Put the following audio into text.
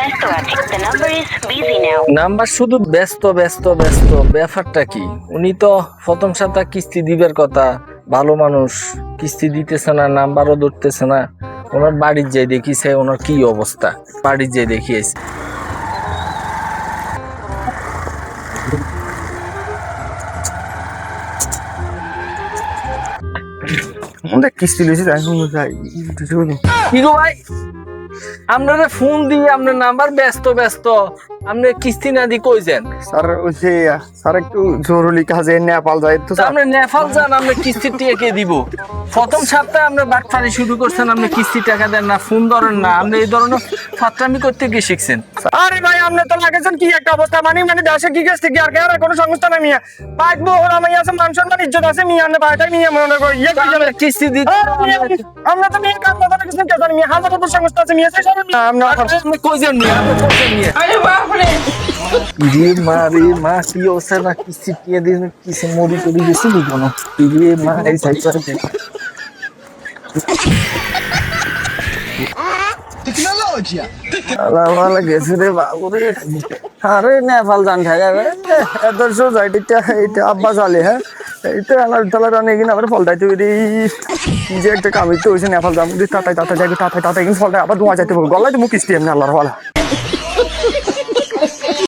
ব্যস্ত আছে। The number is busy now. Number শুধু ব্যস্ত ব্যস্ত ব্যস্ত, ব্যাপারটা কি? উনি তো প্রথম সপ্তাহ কিস্তি দিবার কথা, ভালো মানুষ, কিস্তি দিতেছে না, নাম্বারও ধরতেছে না। ওনার বাড়ির যাই দেখিছে ওনার কি অবস্থা, বাড়ির যাই দেখিয়েছে। কিস্তি লইছি যাই কি গো ভাই, আপনারা ফোন দিয়ে আপনার নাম্বার ব্যস্ত ব্যস্ত, আপনি কিস্তি না দিয়ে কই যান? স্যার ওই যে স্যার একটু জরুরি কাজে নেপাল যাই তো স্যার। আপনি নেপাল যান, আপনি কিস্তির টাকা কে দিব? প্রথম সপ্তাহে আপনি বাটফারি শুরু করছেন, আপনি কিস্তি টাকা দেন না, ফোন ধরেন না, আপনি এই ধরনের ফাত্রামি করতে গিয়ে শিখছেন। আরে ভাই আপনি তো লাগেছেন কি একটা অবস্থা, মানে দেশে কি গেছে কি আর কোনো সংস্থা নাই মিয়া, পাইবো ওরা মাইয়া আছে, মান সম্মান ইজ্জত আছে মিয়া, আপনি পাইটাই মিয়া মনে করি ইয়ে কি জানেন কিস্তি দিতে আমরা তো মিয়া কাম কথা কিছু কে জানি মিয়া, হাজার হাজার সংস্থা আছে মিয়া, সেই সব আপনি কই যান নিয়ে, আপনি কই যান নিয়ে? আরে বাপরে, রে মা রে মা, কি অবস্থা না, কিস্তি টিয়ে দিন, কিসে মরি টরি গেছি নি কোনো? রে মা, এই সাইড করে দে। আলা গেছে রে বাবু রে। আরে নেপাল যান খাই এত সোজা এটা আব্বা চালে, হ্যাঁ এইটা আলার তালার অনেক আবার ফলটাইতে পারি কি যে একটা কামিতে হয়েছে, নেপাল যাবো তাতাই যাবি তাতাই কিন্তু ফলটা আবার ধোঁয়া যাইতে পারবো, গলায় তো মুখ কিস্তি এমনি আল্লাহর